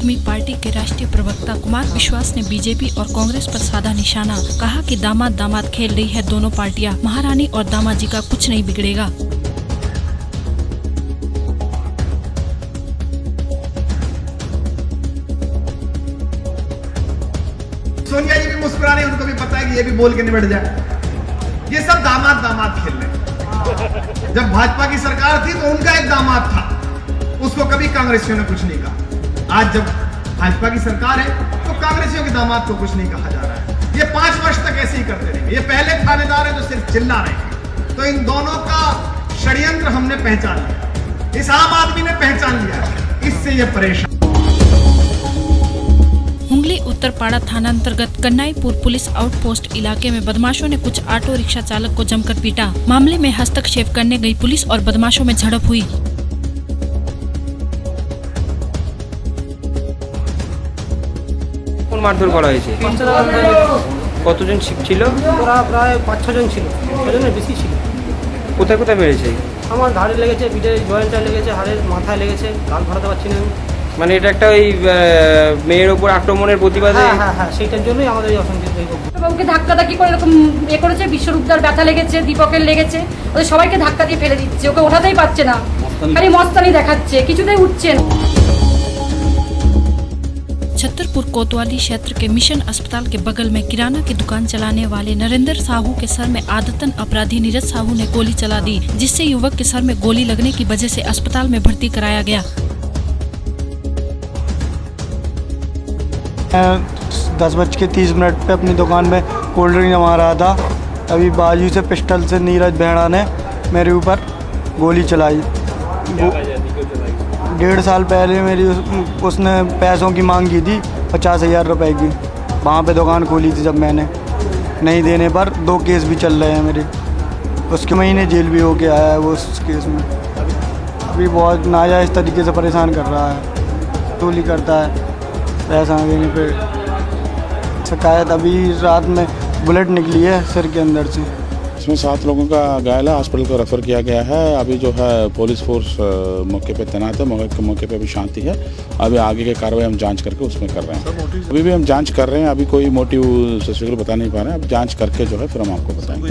आदमी पार्टी के राष्ट्रीय प्रवक्ता कुमार विश्वास ने बीजेपी और कांग्रेस पर साधा निशाना। कहा कि दामाद दामाद खेल रही है दोनों पार्टियां, महारानी और दामाजी का कुछ नहीं बिगड़ेगा। सोनिया जी भी मुस्कुरा रही, उनको भी पता है कि ये भी बोल के निबट जाए। ये सब दामाद दामाद खेल रहे हैं। जब भाजपा की सरकार थी तो उनका एक दामाद था, उसको कभी कांग्रेसियों ने कुछ नहीं कहा। आज जब भाजपा की सरकार है तो कांग्रेसियों के दामाद को कुछ नहीं कहा जा रहा है। ये 5 वर्ष तक ऐसे ही करते रहेंगे। ये पहले थानेदार है जो सिर्फ चिल्ला रहे हैं। तो इन दोनों का षड्यंत्र हमने पहचान लिया, इस आम आदमी ने पहचान लिया, इससे ये परेशान। हुंगली उत्तरपाड़ा थाना अंतर्गत कन्नाईपुर पुलिस आउटपोस्ट इलाके में बदमाशों ने कुछ ऑटो रिक्शा चालक को जमकर पीटा। मामले में हस्तक्षेप करने गई पुलिस और बदमाशों में झड़प हुई। মারধর করা হয়েছে। কতজন ছিল? ওরা প্রায় 5-6 জন ছিল, 6 জনের বেশি ছিল। কোথায় কোথায় মেরেছে? আমার ঘাড়ে লেগেছে, পিঠে জয়েন্টে লেগেছে, হাড়ের মাথায় লেগেছে, গাল ভরাতে পারছি না আমি। মানে এটা একটা ওই মেয়ের ওপর আক্রমণের প্রতিবাদে? হ্যাঁ, সেইটার জন্যই আমাদের এই অশান্তি তৈরি হচ্ছে। ওকে ধাক্কাধাক্কি করে এরকম করেছে, বিশ্বরূপদার ব্যথা লেগেছে, দীপকের লেগেছে, ওদের সবাইকে ধাক্কা দিয়ে ফেলে দিচ্ছে। ওকে ওঠাতেই পারছে না, খালি মস্তানি দেখাচ্ছে, কিছুতেই উঠছে না। छतरपुर कोतवाली क्षेत्र के मिशन अस्पताल के बगल में किराना की दुकान चलाने वाले नरेंद्र साहू के सर में आदतन अपराधी नीरज साहू ने गोली चला दी, जिससे युवक के सर में गोली लगने की वजह से अस्पताल में भर्ती कराया गया। 10:30 पे अपनी दुकान में कोल्ड ड्रिंक जमा रहा था। अभी बाजू से पिस्टल से नीरज भेड़ा ने मेरे ऊपर गोली चलाई। 1.5 साल पहले मेरी उसने पैसों की मांग की थी, 50,000 रुपए की। वहाँ पे दुकान खोली थी, जब मैंने नहीं देने पर 2 केस भी चल रहे हैं मेरे। उसके महीने जेल भी होके आया है वो उस केस में। अभी बहुत नाजायज़ तरीके से परेशान कर रहा है, टोली करता है पैसा देने पे। शिकायत अभी रात में बुलेट निकली है सिर के अंदर से। इसमें 7 लोगों का घायल है, हॉस्पिटल को रेफर किया गया है। अभी जो है पुलिस फोर्स मौके पे तैनात है, मौके पे अभी शांति है। अभी आगे की कार्रवाई हम जांच करके उसमें कर रहे हैं। अभी भी हम जांच कर रहे हैं, अभी कोई मोटिव स्पेसिफिकली बता नहीं पा रहे हैं। अब जांच करके जो है फिर हम आपको बताएंगे।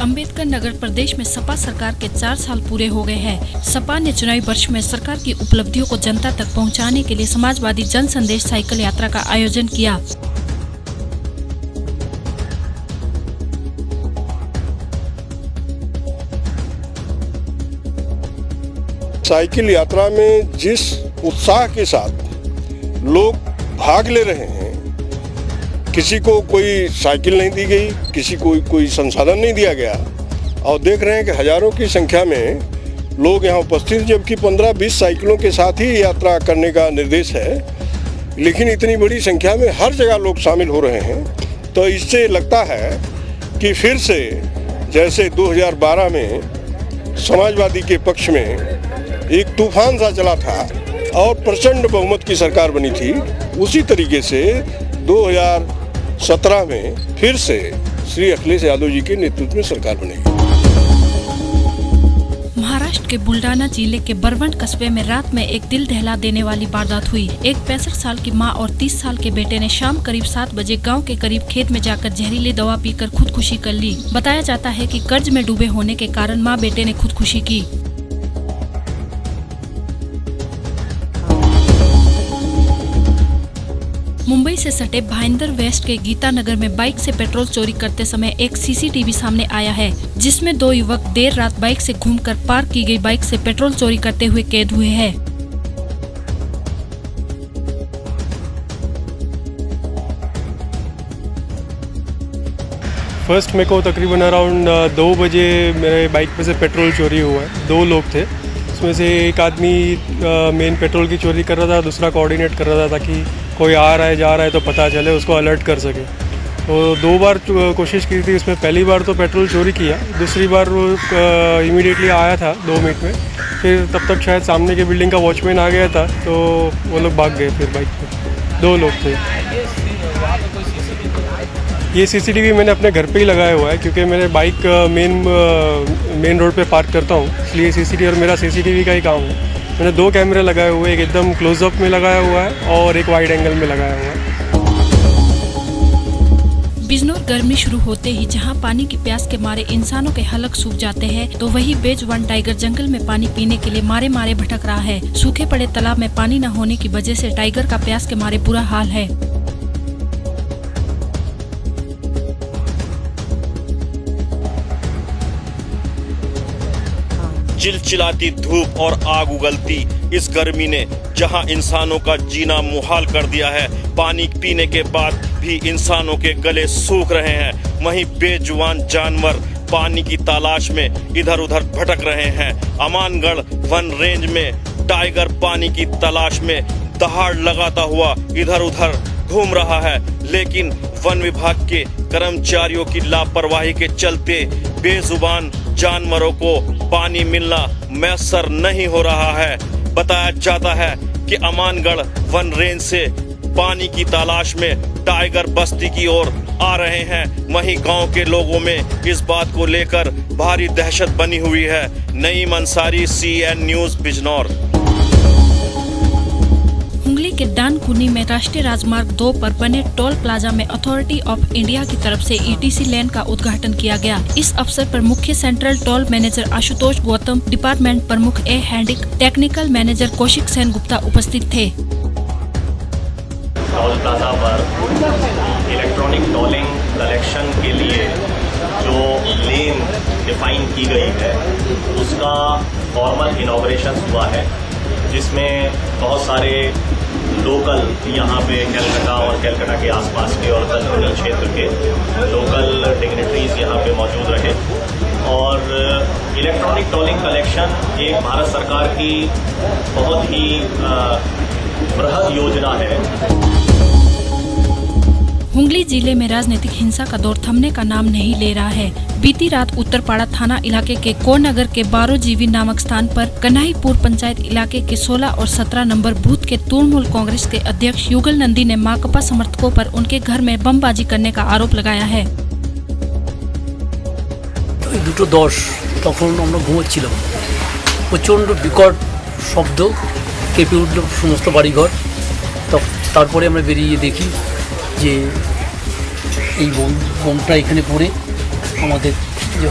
अम्बेडकर नगर प्रदेश में सपा सरकार के 4 साल पूरे हो गए हैं। सपा ने चुनावी वर्ष में सरकार की उपलब्धियों को जनता तक पहुंचाने के लिए समाजवादी जन संदेश साइकिल यात्रा का आयोजन किया। साइकिल यात्रा में जिस उत्साह के साथ लोग भाग ले रहे हैं, किसी को कोई साइकिल नहीं दी गई, किसी को कोई संसाधन नहीं दिया गया, और देख रहे हैं कि हजारों की संख्या में लोग यहाँ उपस्थित, जबकि 15-20 साइकिलों के साथ ही यात्रा करने का निर्देश है, लेकिन इतनी बड़ी संख्या में हर जगह लोग शामिल हो रहे हैं। तो इससे लगता है कि फिर से जैसे 2012 में समाजवादी के पक्ष में एक तूफान सा चला था और प्रचंड बहुमत की सरकार बनी थी, उसी तरीके से 2017 में फिर से श्री अखिलेश यादव जी के नेतृत्व में सरकार बनेगी। महाराष्ट्र के बुल्डाना जिले के बरवंड कस्बे में रात में एक दिल दहला देने वाली वारदात हुई। एक 65 साल की मां और 30 साल के बेटे ने शाम करीब 7 बजे गांव के करीब खेत में जाकर जहरीली दवा पीकर खुदकुशी कर ली। बताया जाता है कि कर्ज में डूबे होने के कारण मां बेटे ने खुदकुशी की। मुंबई से सटे भाईंदर वेस्ट के गीता नगर में बाइक से पेट्रोल चोरी करते समय एक सीसीटीवी सामने आया है, जिसमें 2 युवक देर रात बाइक से घूमकर पार्क की गई बाइक से पेट्रोल चोरी करते हुए कैद हुए हैं। फर्स्ट मेरे को तकरीबन अराउंड 2 बजे मेरे बाइक पे से पेट्रोल चोरी हुआ है। 2 लोग थे, उसमें से एक आदमी मेन पेट्रोल की चोरी कर रहा था, दूसरा कोऑर्डिनेट कर रहा था ताकि कोई आ रहा है जा रहा है तो पता चले, उसको अलर्ट कर सके। तो 2 बार कोशिश की थी। उसमें पहली बार तो पेट्रोल चोरी किया, दूसरी बार वो इमीडिएटली आया था 2 मिनट में। फिर तब तक शायद सामने के बिल्डिंग का वॉचमैन आ गया था, तो वो लोग भाग गए। फिर बाइक पे 2 लोग थे। ये सीसीटीवी मैंने अपने घर पे ही लगाया हुआ है, क्योंकि मैंने बाइक मेन रोड पे पार्क करता हूँ, इसलिए सीसीटीवी और मेरा सीसीटीवी का ही काम है। मैंने 2 कैमरे लगाए हुए, एक एकदम क्लोजअप में लगाया हुआ है और एक वाइड एंगल में लगाया हुआ है। बिजनौर गर्मी शुरू होते ही जहां पानी की प्यास के मारे इंसानों के हलक सूख जाते हैं, तो वही बेजुबान टाइगर जंगल में पानी पीने के लिए मारे मारे भटक रहा है। सूखे पड़े तालाब में पानी न होने की वजह से टाइगर का प्यास के मारे बुरा हाल है। चिलचिलाती धूप और आग उगलती इस गर्मी ने जहां इंसानों का जीना मुहाल कर दिया है, पानी पीने के बाद भी इंसानों के गले सूख रहे हैं। वहीं बेजुबान जानवर पानी की तलाश में इधर उधर भटक रहे हैं। अमानगढ़ वन रेंज में टाइगर पानी की तलाश में दहाड़ लगाता हुआ इधर उधर घूम रहा है, लेकिन वन विभाग के कर्मचारियों की लापरवाही के चलते बेजुबान जानवरों को पानी मिलना मैसर नहीं हो रहा है। बताया जाता है कि अमानगढ़ वन रेंज से पानी की तलाश में टाइगर बस्ती की ओर आ रहे हैं। वहीं गांव के लोगों में इस बात को लेकर भारी दहशत बनी हुई है। Naeem Ansari, CN news, Bijnor. हुंगली के डानकुनी में राष्ट्रीय राजमार्ग 2 पर बने टोल प्लाजा में अथॉरिटी ऑफ इंडिया की तरफ से ETC लेन का उद्घाटन किया गया। इस अवसर पर मुख्य central toll manager Ashutosh Gautam, department प्रमुख ए हैंडिक, टेक्निकल मैनेजर कौशिक सेन गुप्ता उपस्थित थे। टोल प्लाजा पर इलेक्ट्रॉनिक टोलिंग कलेक्शन के लिए जो लेन डिफाइन की गई है उसका फॉर्मल इनॉग्रेशन हुआ है, जिसमें बहुत सारे लोकल यहाँ पे कलकत्ता और कलकत्ता के आसपास के और तलकुनी क्षेत्र के लोकल डिग्निटरीज यहाँ पे मौजूद रहे। और इलेक्ट्रॉनिक टोलिंग कलेक्शन एक भारत सरकार की बहुत ही बृहद योजना है। हुंगली जिले में राजनीतिक हिंसा का दौर थमने का नाम नहीं ले रहा है। बीती रात उत्तरपाड़ा थाना इलाके के कोनगर के 12 जीवी नामक स्थान पर कन्हाईपुर पंचायत इलाके के 16 और 17 नंबर बूथ के तृणमूल कांग्रेस के अध्यक्ष युगल नंदी ने माकपा समर्थकों पर उनके घर में बमबाजी करने का आरोप लगाया है। দুটো 10 তখন আমরা ঘুমোচ্ছিলাম, প্রচণ্ড বিকট শব্দ কেঁপে উঠল সমস্ত বাড়িঘর। তারপরে আমরা বেরিয়ে দেখি যে এই বোমটা এখানে পড়ে আমাদের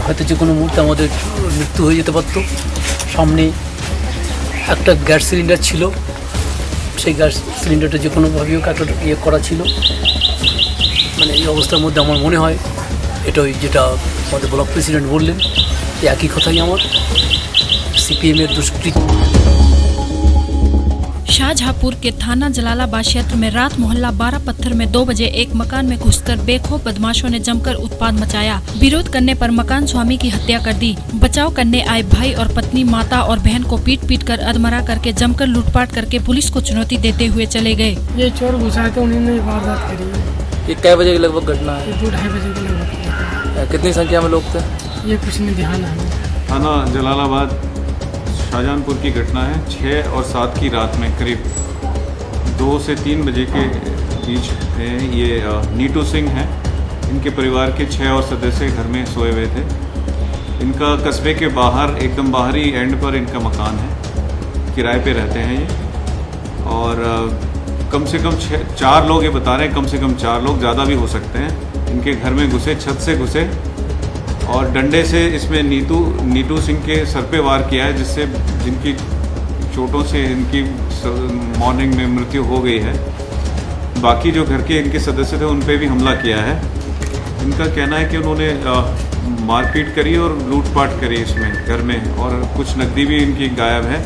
হয়তো যে কোনো মুহূর্তে আমাদের মৃত্যু হয়ে যেতে পারত। সামনে একটা গ্যাস সিলিন্ডার ছিল, সেই গ্যাস সিলিন্ডারটা যে কোনোভাবেই একটা ইয়ে করা ছিল। মানে এই অবস্থার মধ্যে আমার মনে হয় এটা ওই যেটা আমাদের ব্লক প্রেসিডেন্ট বললেন একই কথাই আমার CPM-এর দুষ্কৃতি। शाहजहांपुर के थाना जलालाबाद क्षेत्र में रात मोहल्ला 12 पत्थर में 2 बजे एक मकान में घुसकर बेखौफ बदमाशों ने जमकर उत्पात मचाया। विरोध करने पर मकान स्वामी की हत्या कर दी। बचाव करने आए भाई और पत्नी माता और बहन को पीट कर अधमरा करके जमकर लूटपाट करके पुलिस को चुनौती देते हुए चले गए। ये चोर घुसा के उन्होंने वारदात करी है। ये कै बजे की लगभग घटना है? 2-2:30 बजे के लगभग। कितनी संख्या में लोग थे? ये कुछ नहीं ध्यान है हमें। थाना जलालाबाद शाहजहांपुर की घटना है। 6 और 7 की रात में करीब 2 से 3 बजे के बीच ये नीटू सिंह हैं, इनके परिवार के 6 और सदस्य घर में सोए हुए थे। इनका कस्बे के बाहर एकदम बाहरी एंड पर इनका मकान है, किराए पे रहते हैं ये। और कम से कम 4 लोग ये बता रहे हैं, कम से कम 4 लोग, ज़्यादा भी हो सकते हैं। इनके घर में घुसे, छत से घुसे और डंडे से इसमें नीटू सिंह के सर पे वार किया है, जिससे जिनकी चोटों से इनकी मॉर्निंग में मृत्यु हो गई है। बाकी जो घर के इनके सदस्य थे उन पे भी हमला किया है। इनका कहना है कि उन्होंने मारपीट करी और लूटपाट करी इसमें घर में, और कुछ नकदी भी इनकी गायब है।